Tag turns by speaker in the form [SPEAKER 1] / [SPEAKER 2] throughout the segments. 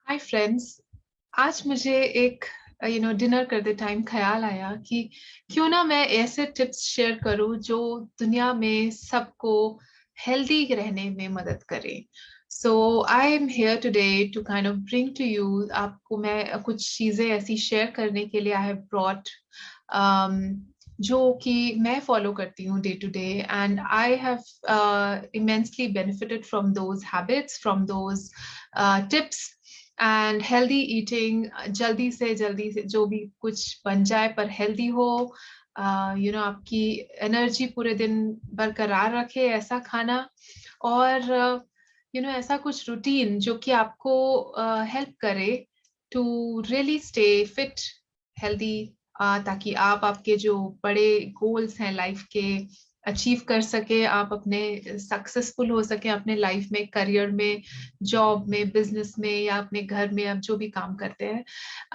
[SPEAKER 1] Hi friends. आज मुझे एक डिनर करते टाइम ख्याल आया कि क्यों ना मैं ऐसे टिप्स शेयर करूं जो दुनिया में सबको हेल्दी रहने में मदद करे। So I am here today to kind of bring to you, आपको मैं कुछ चीजें ऐसी शेयर करने के लिए आई हैव ब्रॉट जो कि मैं फॉलो करती हूँ day to day, and I have immensely benefited from those habits, from those tips and healthy eating. जल्दी से जो भी कुछ बन जाए पर हेल्दी हो, आपकी एनर्जी पूरे दिन बरकरार रखे, ऐसा खाना। और ऐसा कुछ रूटीन जो कि आपको हेल्प करे to really stay fit, healthy, ताकि आप आपके जो बड़े गोल्स हैं लाइफ के अचीव कर सके, आप अपने सक्सेसफुल हो सके अपने लाइफ में, करियर में, जॉब में, बिजनेस में, या अपने घर में आप जो भी काम करते हैं,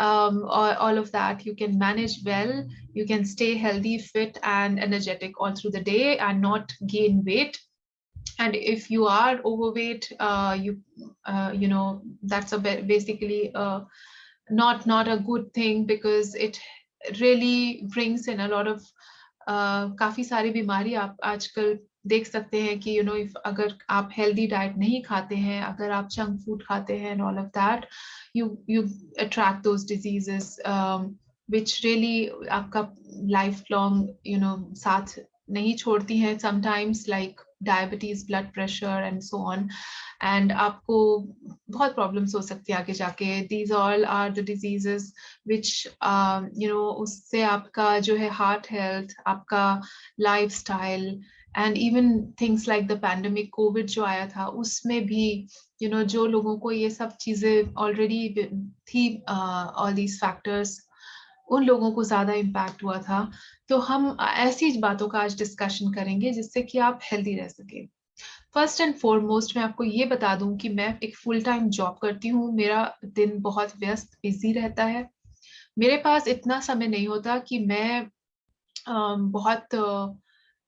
[SPEAKER 1] all of that you can manage well. You can stay healthy, fit and energetic all through the day and not gain weight. And if you are overweight, that's basically not a good thing, because it really brings in a lot of काफी सारी बीमारी आप आजकल देख सकते हैं कि अगर आप हेल्दी डाइट नहीं खाते हैं, अगर आप जंक फूड खाते हैं, and all of that, you attract those diseases which really आपका लाइफ लॉन्ग साथ नहीं छोड़ती हैं, sometimes like diabetes, blood pressure and so on, and आपको बहुत प्रॉब्लम्स हो सकती है आगे जाके. These all are the diseases which उससे आपका जो है हार्ट हेल्थ, आपका lifestyle, and even things like the pandemic Covid जो आया था, उसमें भी जो लोगों को ये सब चीजें ऑलरेडी थी, ऑल दीज फैक्टर्स, उन लोगों को ज्यादा इम्पैक्ट हुआ था. तो हम ऐसी बातों का आज डिस्कशन करेंगे जिससे कि आप हेल्दी रह सके. फर्स्ट एंड फॉरमोस्ट मैं आपको ये बता दूं कि मैं एक फुल टाइम जॉब करती हूँ. मेरा दिन बहुत व्यस्त बिजी रहता है. मेरे पास इतना समय नहीं होता कि मैं बहुत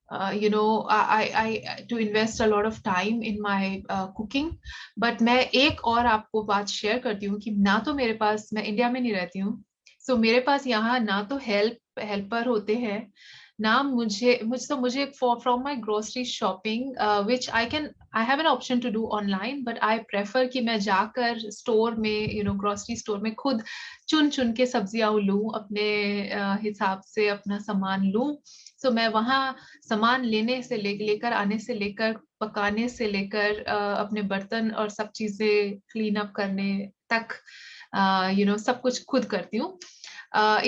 [SPEAKER 1] I to invest a lot of time in my cooking. But मैं एक और आपको बात शेयर करती हूँ कि ना तो मेरे पास, मैं इंडिया में नहीं रहती हूँ, सो मेरे पास यहाँ ना तो हेल्पर होते हैं, ना मुझे from my grocery shopping, which I have an option to do online, but I prefer कि मैं जाकर स्टोर में, ग्रोसरी स्टोर में खुद चुन चुन के सब्जियां लूं, अपने हिसाब से अपना सामान लूं. सो मैं वहाँ सामान लेने से लेकर आने से लेकर पकाने से लेकर अपने बर्तन और सब चीजें क्लीन अप करने तक सब कुछ खुद करती हूँ.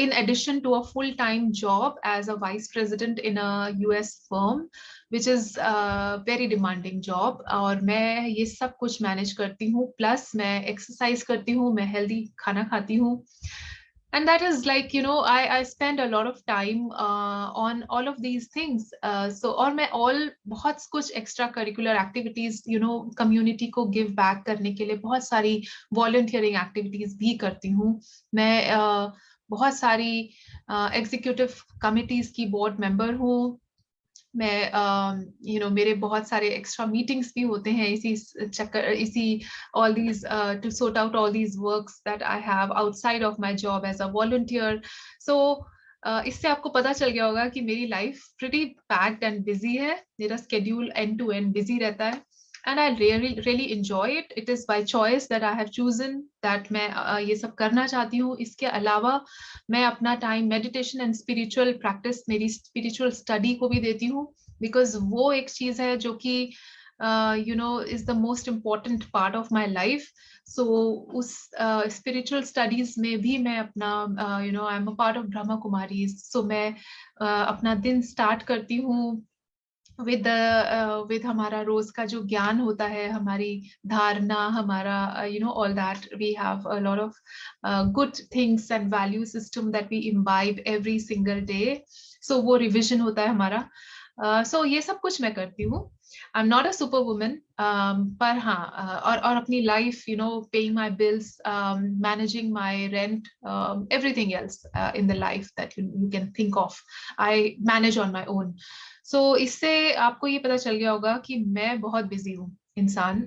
[SPEAKER 1] In addition to a full-time job as a vice president in a US firm, which is a very demanding job, और मैं ये सब कुछ मैनेज करती हूँ, प्लस मैं एक्सरसाइज करती हूँ, मैं हेल्दी खाना खाती हूँ. And that is like, I spend a lot of time on all of these things. So और मैं बहुत कुछ extra curricular activities, community को give back करने के लिए बहुत सारी volunteering activities भी करती हूँ. मैं बहुत सारी एग्जीक्यूटिव कमिटीज की बोर्ड मेंबर हूँ. मैं मेरे बहुत सारे एक्स्ट्रा मीटिंग्स भी होते हैं इसी all these to sort out all these works that I have outside of my job as a volunteer. So इससे आपको पता चल गया होगा कि मेरी life pretty packed and busy है. मेरा schedule end to end busy रहता है, and I really enjoy it. It is by choice that I have chosen that मैं ये सब करना चाहती हूँ. इसके अलावा मैं अपना time meditation and spiritual practice, मेरी स्पिरिचुअल स्टडी को भी देती हूँ, बिकॉज वो एक चीज है जो कि is the most important part of my life. So उस spiritual studies में भी मैं अपना I'm a part of Brahma Kumaris. So मैं अपना दिन start करती हूँ with हमारा रोज का जो ज्ञान होता है, हमारी धारणा, हमारा all that, we have a lot of good things and value system that we imbibe every single day. So वो revision होता है हमारा. So ये सब कुछ मैं करती हूँ. I'm not a superwoman, पर हाँ, और अपनी life, paying my bills, managing my rent, everything else in the life that you can think of, I manage on my own. So इससे आपको ये पता चल गया होगा कि मैं बहुत बिजी हूँ. इंसान।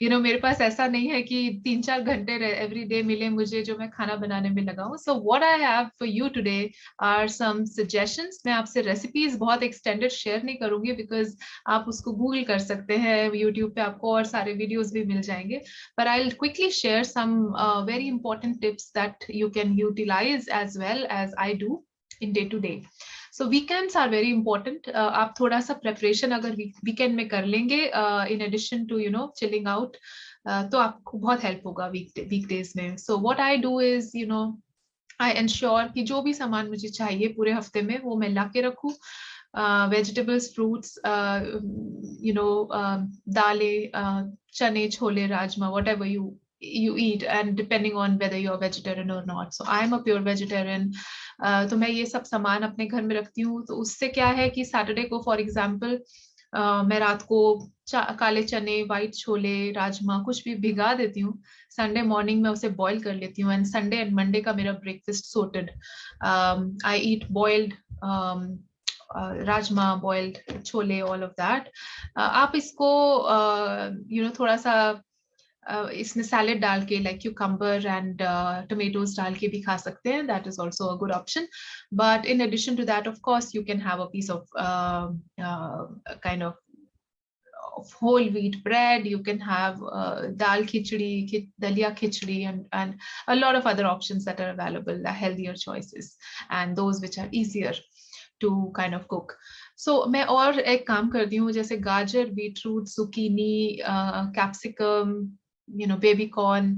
[SPEAKER 1] मेरे पास ऐसा नहीं है कि 3-4 घंटे एवरी डे मिले मुझे जो मैं खाना बनाने में लगाऊं। So what I have for you today are some suggestions. मैं आपसे रेसिपीज बहुत एक्सटेंडेड शेयर नहीं करूंगी बिकॉज आप उसको गूगल कर सकते हैं, यूट्यूब पे आपको और सारे वीडियोस भी मिल जाएंगे। पर I will quickly share some very important tips that you can utilize as well as I do in day to day. So weekends are very important. आप थोड़ा सा प्रेपरेशन अगर वीकेंड में कर लेंगे in addition to chilling out, तो आपको बहुत हेल्प होगा वीकडेज में। So what I do is I ensure कि जो भी सामान मुझे चाहिए पूरे हफ्ते में वो मैं ला के रखूँ। वेजिटेबल्स, फ्रूट्स, दालें, चने, chole, rajma, whatever you eat, and depending on whether you're vegetarian or not. So I'm a pure vegetarian. तो मैं ये सब सामान अपने घर में रखती हूँ। तो उससे क्या है कि सैटरडे को फॉर एग्जाम्पल मैं रात को काले चने, वाइट छोले, राजमा कुछ भी भिगा देती हूँ। संडे मॉर्निंग में उसे बॉईल कर लेती हूँ एंड संडे एंड मंडे का मेरा breakfast sorted. I eat boiled rajma, boiled chole, all of that. आप इसको थोड़ा सा इसमें सैलेड डाल के लाइक क्यूकम्बर एंड टोमेटोज डाल के भी खा सकते हैं। That is also a good option. But in addition to that of course you can have a piece of kind of whole wheat bread. You can have dal khichdi, dalia khichdi, and a lot of other options that are available, the healthier choices and those which are easier to kind of cook. So मैं और एक काम करती हूँ, जैसे गाजर, beetroot, zucchini, capsicum, baby corn,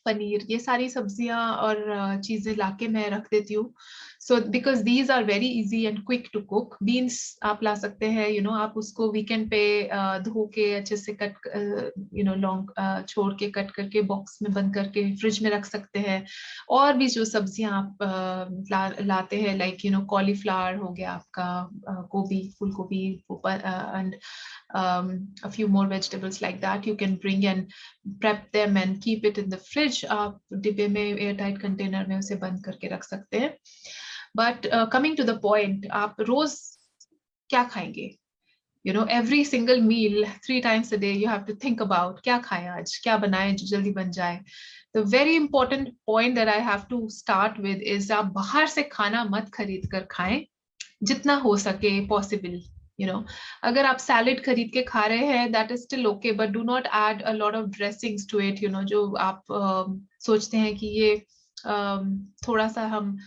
[SPEAKER 1] paneer, ये सारी सब्जियां और चीजें लाके मैं रख देती हूँ। So because these are very easy and quick to cook. Beans आप ला सकते हैं, आप उसको वीकेंड पे धो के अच्छे से कट लॉन्ग छोड़ के कट करके बॉक्स में बंद करके फ्रिज में रख सकते हैं। और भी जो सब्जियां आप लाते हैं लाइक कॉलीफ्लावर हो गया आपका, गोभी, फूल गोभी, and a few more vegetables like that, you can bring and prep them and keep it in the fridge. आप डिब्बे में एयर टाइट कंटेनर में उसे बंद करके रख सकते हैं। But coming to the point, आप रोज क्या खाएंगे? every single meal 3 times a day you have to think about क्या खाएं, आज क्या बनाएं जो जल्दी बन जाए। The very important point that I have to start with is आप बाहर से खाना मत खरीद कर खाएं जितना हो सके पॉसिबल। अगर आप सैलेड खरीद के खा रहे हैं that is still okay, but do not add a lot of dressings to it. जो आप सोचते हैं कि ये थोड़ा सा हम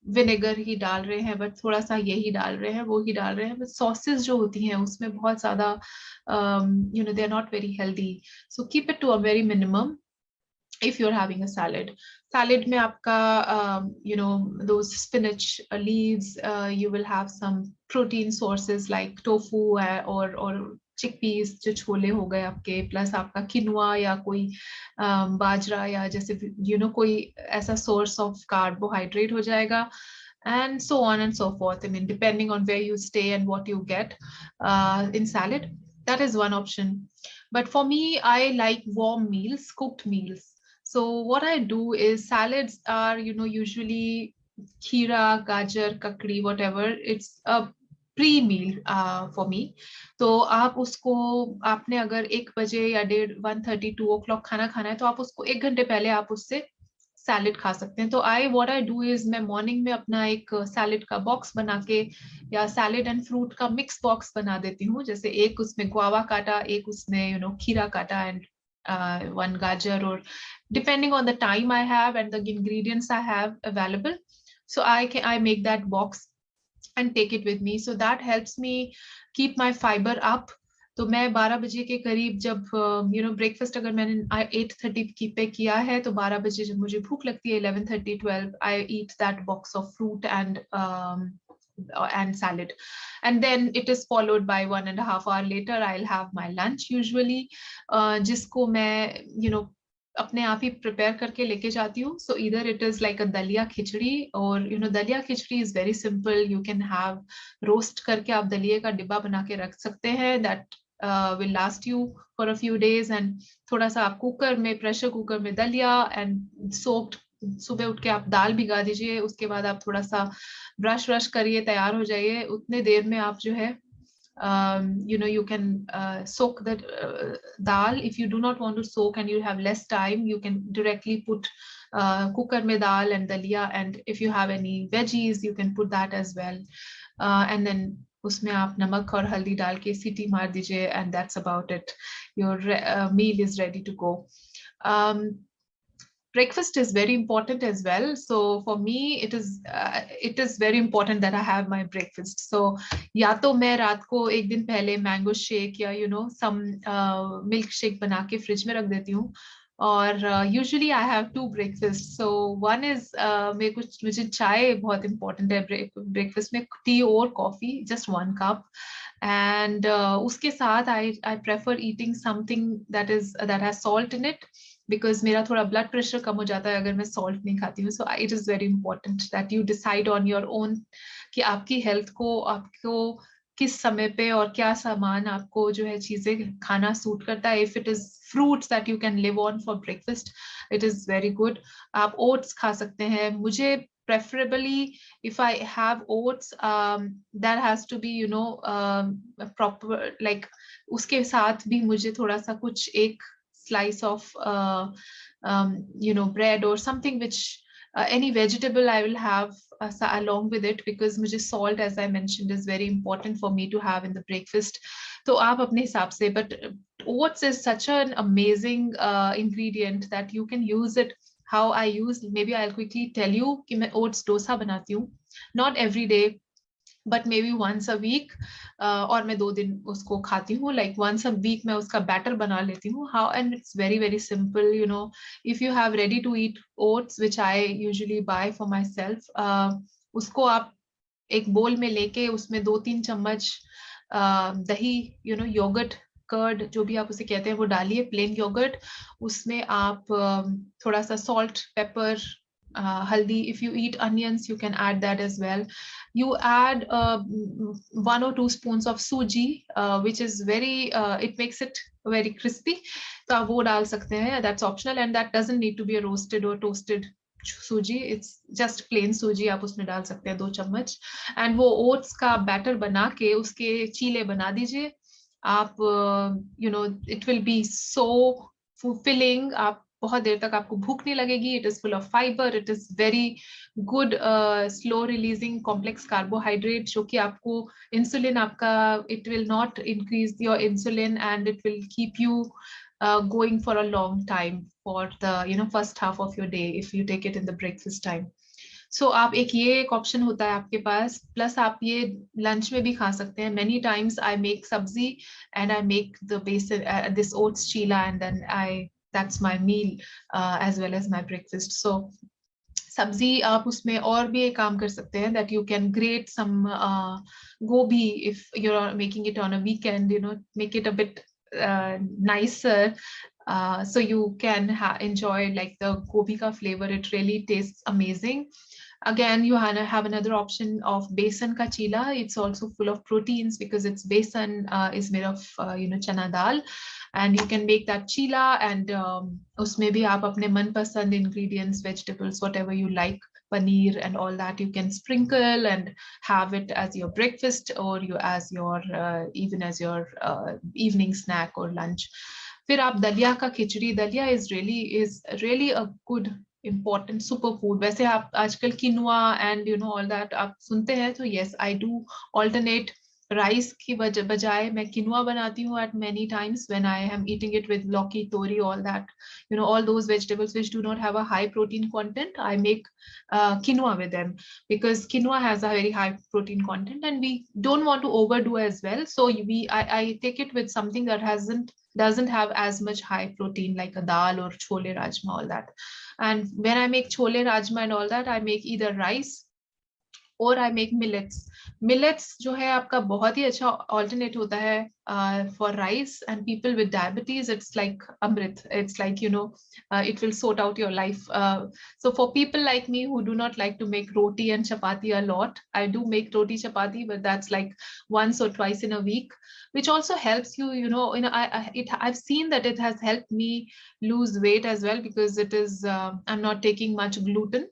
[SPEAKER 1] विनेगर ही डाल रहे हैं, बट थोड़ा सा यही डाल रहे हैं, वो ही डाल रहे हैं। बट सॉसेस जो होती हैं उसमें बहुत ज्यादा they are not very healthy. So keep it to a very minimum if you're having a salad में आपका those spinach leaves, you will have some protein sources like tofu or chickpeas जो छोले हो गए आपके, प्लस आपका किनुआ या कोई बाजरा या जैसे कोई ऐसा source of carbohydrate हो जाएगा, and so on and so forth. I mean, depending on where you stay and what you get in salad, that is one option. But for me, I like warm meals, cooked meals. So what I do is salads are, usually kheera, gajar, kakdi, whatever. It's a pre-meal for me. तो आप उसको, आपने अगर 1 बजे या 1:30, 2 o'clock खाना खाना है तो आप उसको 1 घंटे पहले आप उससे सैलेड खा सकते हैं। तो व्हाट आई डू इज मैं मॉर्निंग में अपना एक सैलेड का बॉक्स बना के या सैलेड एंड फ्रूट का मिक्स बॉक्स बना देती हूँ। जैसे एक उसमें गुआवा काटा, एक उसमें खीरा काटा and one gajar, or depending on the time I have and the ingredients I have available. So I make that box and take it with me. So that helps me keep my fiber up. तो मैं 12 बजे के करीब जब breakfast अगर मैंने 8:30 पे किया है तो 12 बजे जब मुझे भूख लगती है 11:30, 12, I eat that box of fruit and salad, and then it is followed by 1.5 hour later I'll have my lunch usually, जिसको मैं अपने आप ही प्रिपेयर करके लेके जाती हूँ। सो इधर इट इज लाइक अ दलिया खिचड़ी, और dalia khichdi is very simple. You can have roast करके आप दलिये का डिब्बा बना के रख सकते हैं, that will last you for a few days. And थोड़ा सा आप कुकर में, प्रेशर कुकर में दलिया एंड सोक्ड, सुबह उठ के आप दाल भिगा दीजिए, उसके बाद आप थोड़ा सा ब्रश व्रश करिए, तैयार हो जाइए। उतने देर में आप जो है You can soak that dal. If you do not want to soak and you have less time, you can directly put cooker mein dal and dalia, and if you have any veggies you can put that as well. And then उसमें आप नमक और हल्दी डाल के सीटी मार दीजिए, and that's about it. Your meal is ready to go. um, Breakfast is very important as well. So for me, it is very important that I have my breakfast. So या तो मैं रात को एक दिन पहले मैंगो शेक या some milk shake बना के फ्रिज में रख देती हूँ. और usually I have two breakfast. So one is मुझे चाय बहुत इंपॉर्टेंट है ब्रेकफास्ट में, टी और कॉफी, जस्ट 1 cup. एंड उसके साथ I prefer eating something that has salt in it, because मेरा थोड़ा ब्लड प्रेशर कम हो जाता है अगर मैं सॉल्ट नहीं खाती हूँ. सो it is very important that you decide on your own कि आपकी हेल्थ को आपको किस समय पे और क्या सामान आपको जो है चीजें खाना सूट करता है. If it is fruits that you can live on for breakfast, it is very good. आप oats खा सकते हैं. मुझे preferably if I have oats, that has to be proper, like उसके साथ भी मुझे थोड़ा सा कुछ एक slice of bread or something, which any vegetable I will have along with it, because मुझे salt, as I mentioned, is very important for me to have in the breakfast. तो आप अपने हिसाब से, but oats is such an amazing ingredient that you can use it. How I use, maybe I'll quickly tell you कि मैं oats dosa बनाती हूँ. Not every day, but maybe once a week. और मैं 2 दिन उसको खाती हूँ. Like once a week मैं उसका बैटर बना लेती हूँ. How? And it's very very simple. If you have ready to eat oats, which I usually buy for myself, उसको आप एक बोल में लेके उसमें 2-3 चम्मच दही, योगर्ट, कर्ड, जो भी आप उसे कहते हैं, वो डालिए, प्लेन योगर्ट. उसमें आप थोड़ा सा salt, paper, haldi. If you eat onions, you can add that as well. You add 1 or 2 spoons of suji, which is very it makes it very crispy. तो आप वो डाल सकते हैं. That's optional, and that doesn't need to be a roasted or toasted सूजी. It's just plain सूजी आप उसमें डाल सकते हैं 2 चम्मच. एंड वो ओट्स का बैटर बना के उसके चीले बना दीजिए आप. It will be so fulfilling. आप बहुत देर तक आपको भूख नहीं लगेगी. It is full of fibre. It is very good slow releasing complex carbohydrate, जो कि आपको इंसुलिन आपका, it will not increase your insulin, and it will keep you going for a long time for the first half of your day if you take it in the breakfast time. So आप एक option होता है आपके पास. Plus आप ये lunch में भी खा सकते हैं. Many times I make sabzi and I make the basic this oats chila, and then that's my meal as well as my breakfast. So सब्जी आप उसमें और भी एक काम कर सकते हैं, that you can grate some gobi if you're making it on a weekend, make it a bit nicer, so you can enjoy like the gobi ka flavor. It really tastes amazing. Again, you have another option of besan ka chila. It's also full of proteins because it's besan is made of chana dal, and you can make that chila, and उसमें भी आप अपने मनपसंद ingredients, vegetables, whatever you like, paneer and all that, you can sprinkle and have it as your breakfast, or even as your evening snack or lunch. फिर आप दलिया का खिचड़ी. दलिया is really a good important super food. वैसे आप आजकल किनुआ and all that आप सुनते हैं, तो yes, I do alternate rice की बजाय मैं किनुआ बनाती हूँ at many times when I am eating it with लौकी, तोरी, all that, all those vegetables which do not have a high protein content. I make quinoa with them because quinoa has a very high protein content, and we don't want to overdo as well. So I take it with something that doesn't have as much high protein, like a dal or chole rajma, all that. And when I make chole rajma and all that, I make either rice और I make millets. Millets जो है आपका बहुत ही अच्छा alternate होता है for rice, and people with diabetes, it's like amrit. It's like it will sort out your life. So for people like me who do not like to make roti and chapati a lot, I do make roti chapati, but that's like once or twice in a week, which also helps you. I've seen that it has helped me lose weight as well, because it is I'm not taking much gluten.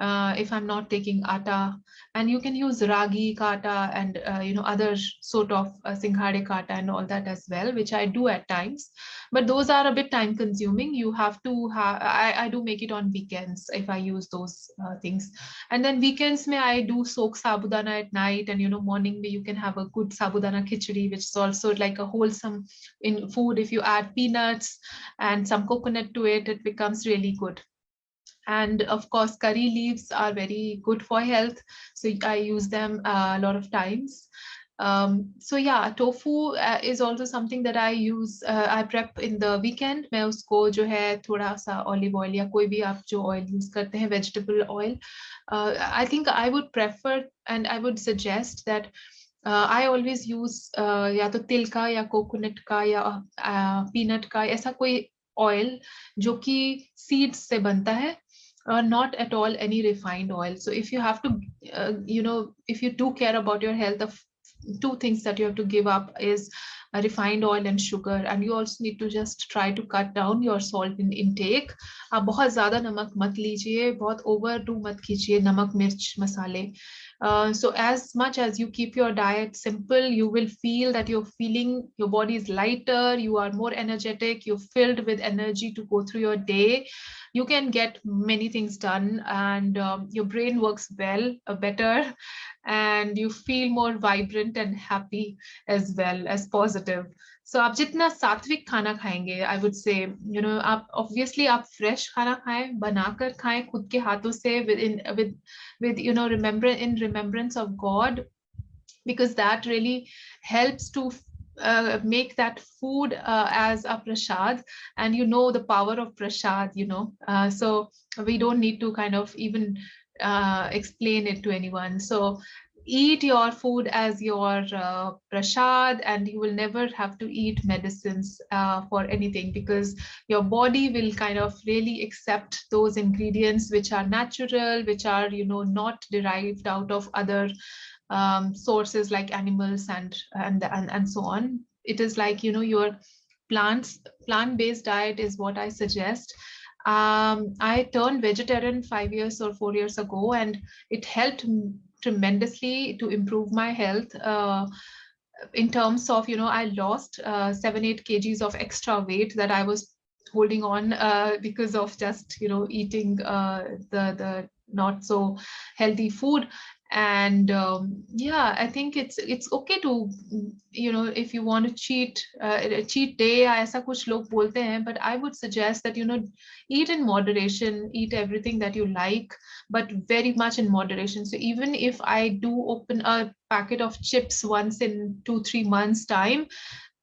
[SPEAKER 1] if I'm not taking atta. And you can use ragi ka atta and other sort of singhade ka atta and all that as well, which I do at times. But those are a bit time consuming. You have to have, I do make it on weekends if I use those things. And then weekends may I do soak sabudana at night, and morning may you can have a good sabudana khichdi, which is also like a wholesome in food. If you add peanuts and some coconut to it, it becomes really good. And of course, curry leaves are very good for health, so I use them a lot of times. So yeah, tofu is also something that I use. I prep in the weekend. मैं उसको जो है थोड़ा सा olive oil या कोई भी आप जो oil use करते हैं, vegetable oil. I think I would prefer and I would suggest that I always use या तो तिल का या coconut का या peanut का, ऐसा कोई oil जो कि seeds से बनता है, not at all any refined oil. So if you have to, if you do care about your health, the two things that you have to give up is refined oil and sugar, and you also need to just try to cut down your salt in intake. आप बहुत ज़्यादा नमक मत लीजिए, बहुत overdo मत कीजिए नमक मिर्च मसाले. So as much as you keep your diet simple, you will feel that your body is lighter, you are more energetic, you're filled with energy to go through your day. You can get many things done, and your brain works better, and you feel more vibrant and happy as well as positive. So आप जितना सात्विक खाना खाएंगे, I would say, आप obviously आप fresh खाना खाएं, बनाकर खाएं खुद के हाथों से, with remembrance of God, because that really helps to make that food as a prasad. And the power of prasad, so we don't need to kind of even explain it to anyone. So eat your food as your prasad, and you will never have to eat medicines for anything, because your body will kind of really accept those ingredients which are natural, which are not derived out of other sources like animals and so on. It is like your plant-based diet is what I suggest. I turned vegetarian 5 years or 4 years ago, and it helped tremendously to improve my health. In terms of, I lost 7-8 kgs of extra weight that I was holding on because of just, eating the not so healthy food. And yeah, I think it's okay to, if you want to cheat day, ऐसा कुछ लोग बोलते हैं, but I would suggest that, eat in moderation, eat everything that you like, but very much in moderation. So even if I do open a packet of chips once in 2-3 months time,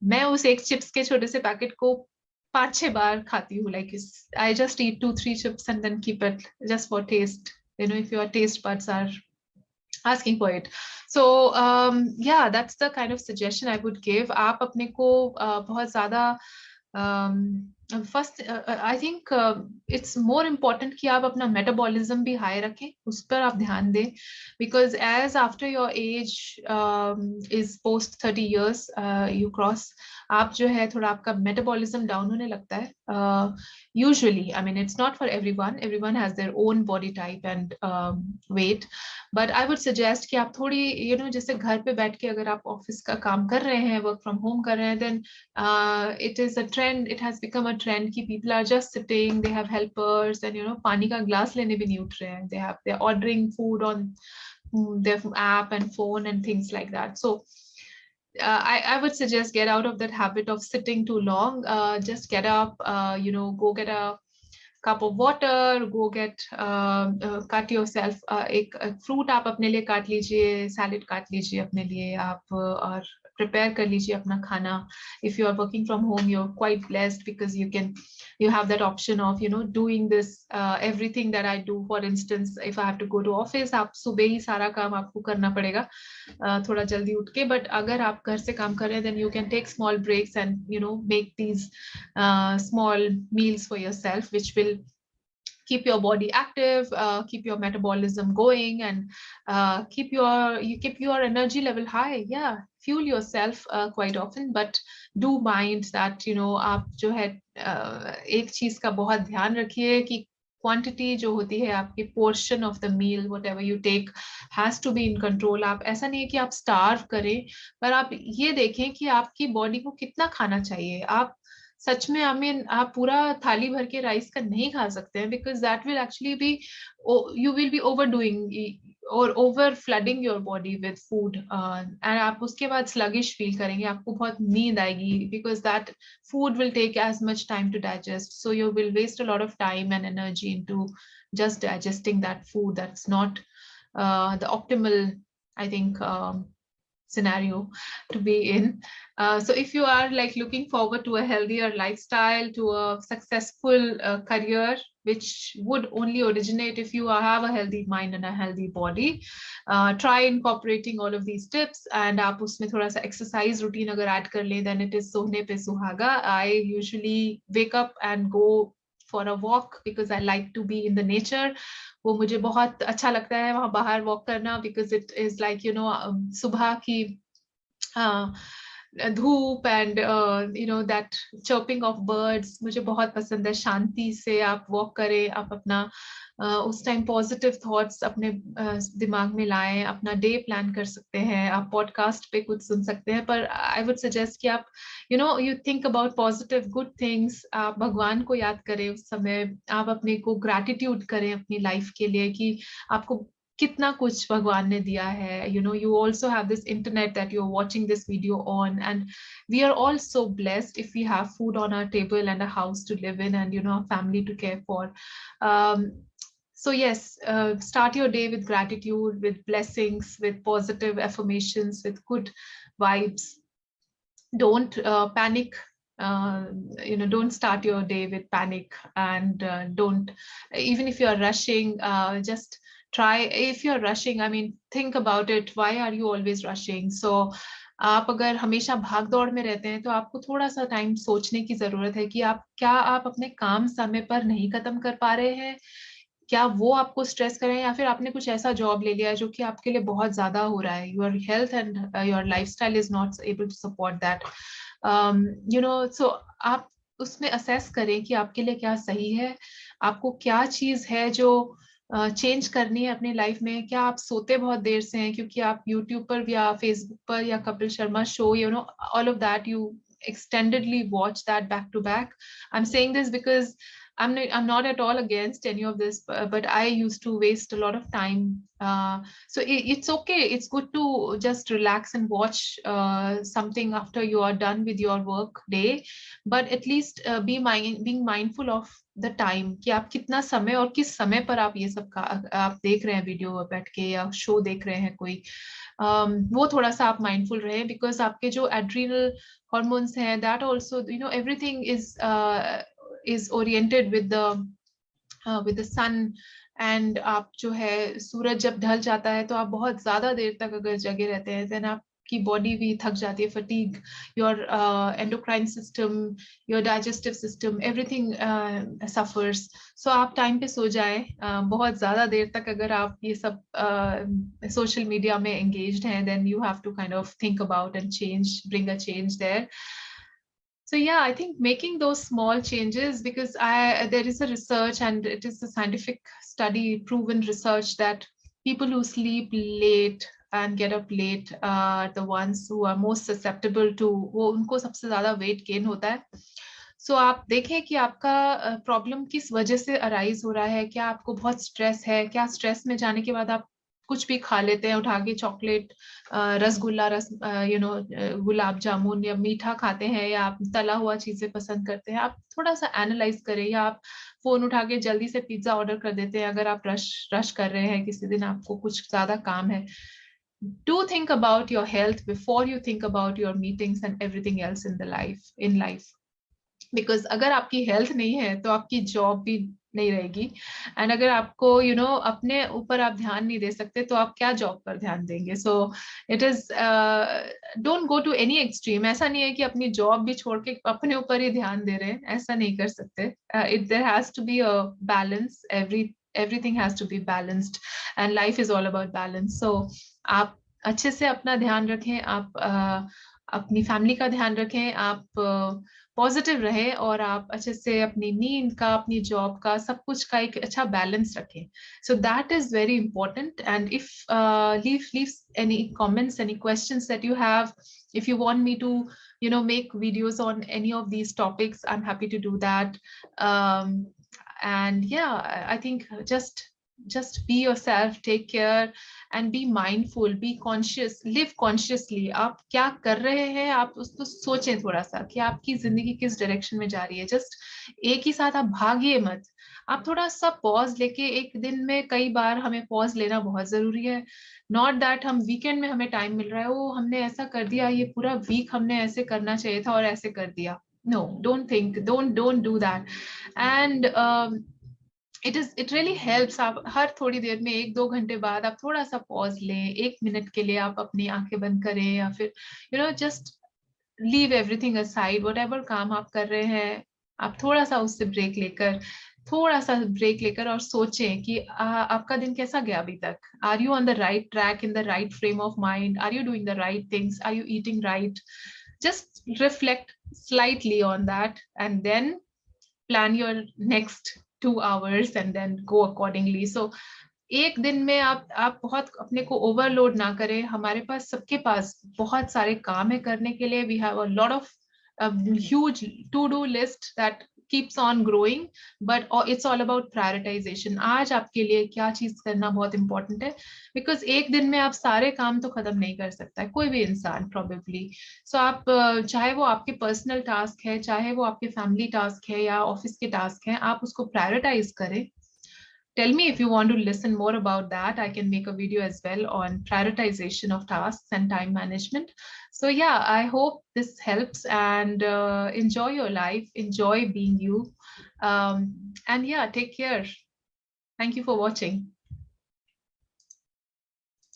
[SPEAKER 1] मैं उस एक chips के छोटे से packet को 5-6 बार खाती हूँ. Like I just eat 2-3 chips and then keep it just for taste, if your taste buds are asking for it. So yeah, that's the kind of suggestion I would give. आप अपने को बहुत ज़्यादा first I think it's more important कि आप अपना metabolism भी high रखें, उस पर आप ध्यान दें, because as after your age is post 30 years you cross, आप जो है थोड़ा आपका metabolism down होने लगता है. Usually, I mean, it's not for everyone has their own body type and weight, but I would suggest कि आप थोड़ी जैसे घर पे बैठ के अगर आप ऑफिस का काम कर रहे हैं, work from home कर रहे हैं, then it is a trend, it has become a trend कि people are just sitting, they have helpers, and पानी का glass लेने भी नहीं उठ रहे हैं, they're ordering food on their app and phone and things like that. So I would suggest get out of that habit of sitting too long. Just get up, go get a cup of water, go get cut yourself एक fruit आप अपने लिए काट लीजिए, salad काट लीजिए अपने लिए आप, और prepare कर लीजिए अपना खाना. If you are working from home, you're quite blessed because you have that option of doing this everything that I do. For instance, if I have to go to office, आप सुबह ही सारा काम आपको करना पड़ेगा थोड़ा जल्दी उठ के. But अगर आप घर से काम कर रहे हैं, then you can take small breaks and make these small meals for yourself, which will keep your body active, keep your metabolism going, and keep your energy level high. Yeah, fuel yourself quite often, but do mind that आप जो है एक चीज का बहुत ध्यान रखिए कि क्वांटिटी जो होती है आपकी portion of the meal whatever you take has to be in control. आप ऐसा नहीं है कि आप स्टार्व करें, पर आप ये देखें कि आपकी बॉडी को कितना खाना चाहिए। आप सच में आई मीन आप पूरा थाली भर के राइस का नहीं खा सकते हैं, because that will actually be, you will be overdoing और over flooding your body with food, and आप उसके बाद स्लगिश फील करेंगे, आपको बहुत नींद आएगी, because that food will take as much time to digest, so you will waste a lot of time and energy into just digesting that food. That's not the optimal, I think, scenario to be in. So if you are like looking forward to a healthier lifestyle, to a successful career which would only originate if you have a healthy mind and a healthy body, try incorporating all of these tips, and आप उसमें थोड़ा सा exercise routine अगर add कर लें, then it is सोने पे सुहागा. I usually wake up and go for a walk because I like to be in the nature. वो मुझे बहुत अच्छा लगता है वहाँ बाहर वॉक करना, बिकॉज इट इज लाइक सुबह की धूप and that chirping of birds मुझे बहुत पसंद है। शांति से आप वॉक करें, आप अपना उस टाइम पॉजिटिव थॉट्स अपने दिमाग में लाएं, अपना डे प्लान कर सकते हैं, आप पॉडकास्ट पे कुछ सुन सकते हैं, पर आई वुड सजेस्ट कि आप you think about positive good things, आप भगवान को याद करें उस समय, आप अपने को ग्रैटिट्यूड करें अपनी लाइफ के लिए कि आपको कितना कुछ भगवान ने दिया है। you also have this internet that you're watching this video on, and we are all so blessed if we have food on our table and a house to live in and a family to care for. So yes, start your day with gratitude, with blessings, with positive affirmations, with good vibes. Don't panic. Don't start your day with panic, and don't, even if you're rushing, just try, if you're rushing, I mean, think about it, why are you always rushing? So आप अगर हमेशा भाग दौड़ में रहते हैं तो आपको थोड़ा सा टाइम सोचने की जरूरत है कि आप अपने काम समय पर नहीं खत्म कर पा रहे हैं, क्या वो आपको स्ट्रेस कर रहे हैं, या फिर आपने कुछ ऐसा जॉब ले लिया है जो कि आपके लिए बहुत ज्यादा हो रहा है, your health and your lifestyle is not able to support that. So आप उसमें असेस करें कि आपके लिए क्या सही है, आपको क्या चीज है जो चेंज करनी है अपनी लाइफ में। क्या आप सोते बहुत देर से हैं क्योंकि आप यूट्यूब पर या फेसबुक पर या Kapil Sharma show, all of that you extendedly watch that back to back? I'm saying this because I'm not at all against any of this, but I used to waste a lot of time. So it's okay. It's good to just relax and watch something after you are done with your work day, but at least being mindful of the time कि आप कितना समय और किस समय पर आप ये सब आप देख रहे हैं, वीडियो बैठ के या शो देख रहे हैं कोई, वो थोड़ा सा आप माइंडफुल रहे, बिकॉज आपके जो एड्रिनल हॉर्मोन्स हैं, that also everything is oriented with the sun, and आप जो है सूरज जब ढल जाता है तो आप बहुत ज्यादा देर तक अगर जगे रहते हैं, देन आपकी बॉडी भी थक जाती है, fatigue, your endocrine system, your digestive system, everything suffers. So आप टाइम पे सो जाएं। बहुत ज्यादा देर तक अगर आप ये सब सोशल मीडिया में एंगेज्ड हैं, then you have to kind of think about and bring a change there. So yeah, I think making those small changes, because there is a research, and it is a scientific study, proven research, that people who sleep late and get up late are the ones who are most susceptible to, वो उनको सबसे ज्यादा weight gain होता है। So आप देखें कि आपका प्रॉब्लम किस वजह से अराइज हो रहा है, क्या आपको बहुत स्ट्रेस है, क्या स्ट्रेस में जाने के बाद आप कुछ भी खा लेते हैं उठा के, चॉकलेट, रसगुल्ला, गुलाब जामुन या मीठा खाते हैं, या आप तला हुआ चीजें पसंद करते हैं। आप थोड़ा सा एनालाइज करें, या आप फोन उठा के जल्दी से पिज्जा ऑर्डर कर देते हैं अगर आप रश कर रहे हैं, किसी दिन आपको कुछ ज्यादा काम है। Do think about your health before you think about your meetings and everything else in life. Because अगर आपकी हेल्थ नहीं है तो आपकी जॉब भी नहीं रहेगी, एंड अगर आपको अपने ऊपर आप ध्यान नहीं दे सकते तो आप क्या जॉब पर ध्यान देंगे? So it is, don't go to any extreme. ऐसा नहीं है कि अपनी जॉब भी छोड़ के अपने ऊपर ही ध्यान दे रहे हैं, ऐसा नहीं कर सकते। There has to be a balance, everything has to be balanced, and life is all about balance. So आप अच्छे से अपना ध्यान रखें, आप अपनी फैमिली का ध्यान रखें, आप पॉजिटिव रहे और आप अच्छे से अपनी नींद का, अपनी जॉब का, सब कुछ का एक अच्छा बैलेंस रखें. So that is very important. And if leave any comments, any questions that you have, if you want me to make videos on any of these topics, I'm happy to do that. um, and yeah, I think just be yourself, take care, and be mindful, be conscious, live consciously. आप क्या कर रहे हैं, आप उसको सोचें थोड़ा सा कि आपकी जिंदगी किस डायरेक्शन में जा रही है. जस्ट एक ही साथ आप भागिए मत. आप थोड़ा सा पॉज लेके, एक दिन में कई बार हमें पॉज लेना बहुत जरूरी है. नॉट दैट हम वीकेंड में हमें टाइम मिल रहा है, वो हमने ऐसा कर दिया, ये पूरा वीक हमने ऐसे करना चाहिए था और ऐसे कर दिया. No, don't do that. And it really helps. आप हर थोड़ी देर में, 1-2 घंटे बाद आप थोड़ा सा पॉज लें, 1 मिनट के लिए आप अपनी आंखें बंद करें, या फिर just leave everything aside. What ever काम आप कर रहे हैं, आप थोड़ा सा उससे ब्रेक लेकर और सोचें कि आपका दिन कैसा गया अभी तक. Are you on the right track, in the right frame of mind, are you doing the right things, are you eating right. just reflect slightly on that, and then plan your next 2 hours and then go accordingly. So एक दिन में आप बहुत अपने को overload ना करें. हमारे पास, सबके पास बहुत सारे काम है करने के लिए. We have a lot of huge to-do list that keeps on growing, but it's all about prioritization. आज आपके लिए क्या चीज करना बहुत इंपॉर्टेंट है, बिकॉज एक दिन में आप सारे काम तो खत्म नहीं कर सकता है कोई भी इंसान प्रोबेबली. सो आप चाहे वो आपके पर्सनल टास्क है, चाहे वो आपके फैमिली टास्क है या ऑफिस के टास्क है, आप उसको प्रायोरिटाइज करें. Tell me if you want to listen more about that. I can make a video as well on prioritization of tasks and time management. So yeah, I hope this helps, and enjoy your life, enjoy being you. And yeah, take care. Thank you for watching.